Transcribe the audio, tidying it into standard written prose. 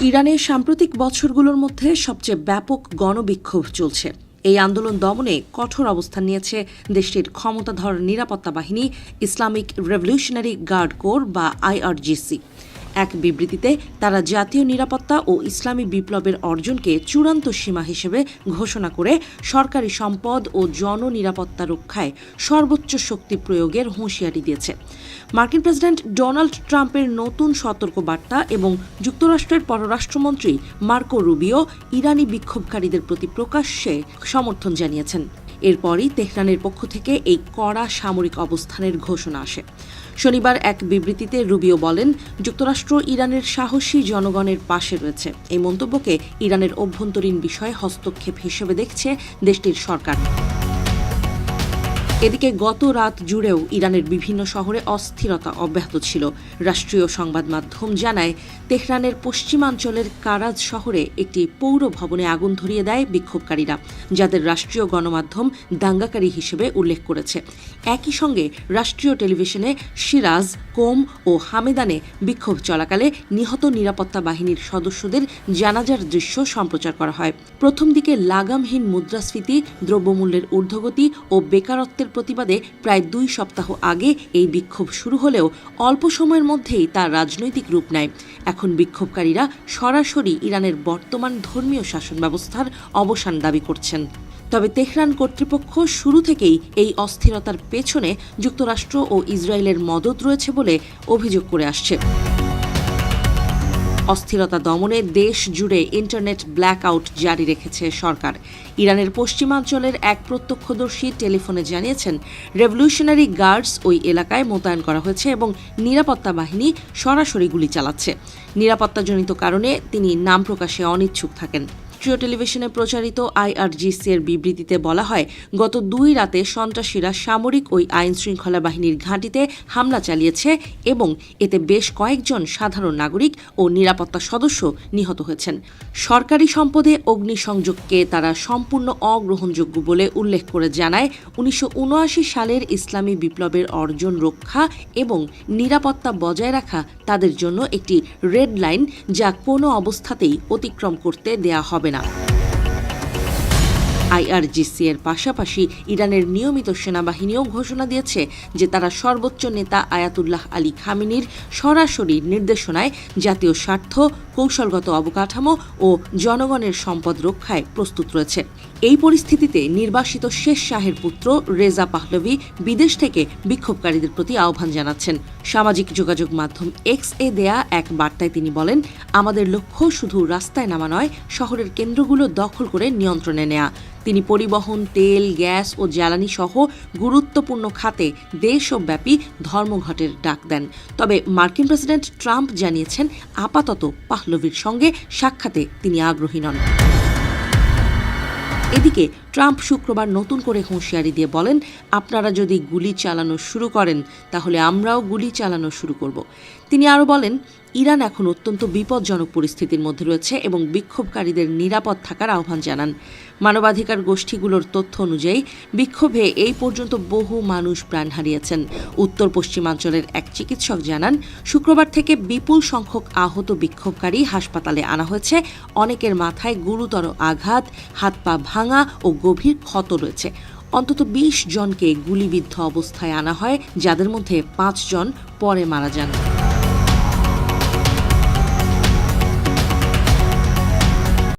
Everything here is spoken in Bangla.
ইরানে সাম্প্রতিক বছরগুলোর মধ্যে সবচেয়ে ব্যাপক গণবিক্ষোভ চলছে। এই আন্দোলন দমনে কঠোর অবস্থান নিয়েছে দেশটির ক্ষমতাধর নিরাপত্তা বাহিনী ইসলামিক রেভলিউশনারি গার্ড কোর বা IRGC। এক বিবৃতিতে তারা জাতীয় নিরাপত্তা ও ইসলামী বিপ্লবের অর্জনকে চূড়ান্ত সীমা হিসেবে ঘোষণা করে সরকারি সম্পদ ও জননিরাপত্তা রক্ষায় সর্বোচ্চ শক্তি প্রয়োগের হুঁশিয়ারি দিয়েছে। মার্কিন প্রেসিডেন্ট ডোনাল্ড ট্রাম্পের নতুন সতর্কবার্তা এবং যুক্তরাষ্ট্রের পররাষ্ট্রমন্ত্রী মার্কো রুবিও ইরানি বিক্ষোভকারীদের প্রতি প্রকাশ্যে সমর্থন জানিয়েছেন। এরপরই তেহরানের পক্ষ থেকে এই কড়া সামরিক অবস্থানের ঘোষণা আসে। শনিবার এক বিবৃতিতে রুবিও বলেন, যুক্তরাষ্ট্র ইরানের সাহসী জনগণের পাশে রয়েছে। এই মন্তব্যকে ইরানের অভ্যন্তরীণ বিষয়ে হস্তক্ষেপ হিসেবে দেখছে দেশটির সরকার। এদিকে গত রাত জুড়েও ইরানের বিভিন্ন শহরে অস্থিরতা অব্যাহত ছিল। রাষ্ট্রীয় সংবাদ মাধ্যম জানায়, তেহরানের পশ্চিমাঞ্চলের কারাজ শহরে একটি পৌর ভবনে আগুন ধরিয়ে দেয় বিক্ষোভকারীরা, যাদের রাষ্ট্রীয় গণমাধ্যম দাঙ্গাকারী হিসেবে উল্লেখ করেছে। একই সঙ্গে রাষ্ট্রীয় টেলিভিশনে সিরাজ, কোম ও হামেদানে বিক্ষোভ চলাকালে নিহত নিরাপত্তা বাহিনীর সদস্যদের জানাজার দৃশ্য সম্প্রচার করা হয়। প্রথম দিকে লাগামহীন মুদ্রাস্ফীতি, দ্রব্যমূল্যের ঊর্ধ্বগতি ও বেকারত্বের প্রতিবাদে প্রায় 2 সপ্তাহ আগে এই বিক্ষোভ শুরু হলেও অল্প সময়ের মধ্যেই তা রাজনৈতিক রূপ নেয়। এখন বিক্ষোভকারীরা সরাসরি ইরানের বর্তমান ধর্মীয় শাসন ব্যবস্থার অবসান দাবি করছেন। তবে তেহরান কর্তৃপক্ষ শুরু থেকেই এই অস্থিরতার পেছনে যুক্তরাষ্ট্র ও ইসরায়েলের মদত রয়েছে বলে অভিযোগ করে আসছে। অস্থিরতা দমনে দেশ জুড়ে ইন্টারনেট ব্ল্যাকআউট জারি রেখেছে সরকার। ইরানের পশ্চিমাঞ্চলের এক প্রত্যক্ষদর্শী টেলিফোনে জানিয়েছেন, রেভলিউশনারি গার্ডস ওই এলাকায় মোতায়েন করা হয়েছে এবং নিরাপত্তা বাহিনী সরাসরি গুলি চালাচ্ছে। নিরাপত্তাজনিত কারণে তিনি নাম প্রকাশে অনিচ্ছুক থাকেন। রাষ্ট্রীয় টেলিভিশনে প্রচারিত IRGC এর বিবৃতিতে বলা হয়, গত 2 রাতে সন্ত্রাসীরা সামরিক ওই আইন শৃঙ্খলা বাহিনীর ঘাঁটিতে হামলা চালিয়েছে এবং এতে বেশ কয়েকজন সাধারণ নাগরিক ও নিরাপত্তা সদস্য নিহত হয়েছেন। সরকারি সম্পদে অগ্নিসংযোগকে তারা সম্পূর্ণ অগ্রহণযোগ্য বলে উল্লেখ করে জানায়, 1979 সালের ইসলামী বিপ্লবের অর্জন রক্ষা এবং নিরাপত্তা বজায় রাখা তাদের জন্য একটি রেড লাইন, যা কোনো অবস্থাতেই অতিক্রম করতে দেয়া হবে না। IRGC এর পাশাপাশি ইরানের নিয়মিত সেনাবাহিনীও ঘোষণা দিয়েছে যে তারা সর্বোচ্চ নেতা আয়াতুল্লাহ আলী খামেনির সরাসরি নির্দেশনায় জাতীয় স্বার্থ, কৌশলগত অবকাঠামো ও জনগণের সম্পদ রক্ষায় প্রস্তুত রয়েছে। এই পরিস্থিতিতে নির্বাসিত শেষ শাহের পুত্র রেজা পাহলভি বিদেশ থেকে বিক্ষোভকারীদের প্রতি আহ্বান জানাচ্ছেন। সামাজিক যোগাযোগ মাধ্যম X এ দেয়া এক বার্তায় তিনি বলেন, আমাদের লক্ষ্য শুধু রাস্তায় নামা নয়, শহরের কেন্দ্রগুলো দখল করে নিয়ন্ত্রণে নেয়া। তিনি পরিবহন, তেল, গ্যাস ও জ্বালানি সহ গুরুত্বপূর্ণ খাতে দেশব্যাপী ধর্মঘটের ডাক দেন। তবে মার্কিন প্রেসিডেন্ট ট্রাম্প জানিয়েছেন, আপাতত পাহলভির সঙ্গে সাক্ষাতে তিনি আগ্রহী নন। এদিকে ট্রাম্প শুক্রবার নতুন করে হুঁশিয়ারি দিয়ে বলেন, আপনারা যদি গুলি চালানো শুরু করেন তাহলে আমরাও গুলি চালানো শুরু করব। তিনি আরও বলেন, ইরান এখন অত্যন্ত বিপজ্জনক পরিস্থিতির মধ্যে রয়েছে এবং বিক্ষোভকারীদের নিরাপদ থাকার আহ্বান জানান। মানবাধিকার গোষ্ঠীগুলোর তথ্য অনুযায়ী বিক্ষোভে এই পর্যন্ত বহু মানুষ প্রাণ হারিয়েছেন। উত্তর পশ্চিমাঞ্চলের এক চিকিৎসক জানান, শুক্রবার থেকে বিপুল সংখ্যক আহত বিক্ষোভকারী হাসপাতালে আনা হয়েছে। অনেকের মাথায় গুরুতর আঘাত, হাত পা ভাঙা ও গভীর ক্ষত রয়েছে। অন্তত 20 জনকে গুলিবিদ্ধ অবস্থায় আনা হয়, যাদের মধ্যে 5 জন পরে মারা যান।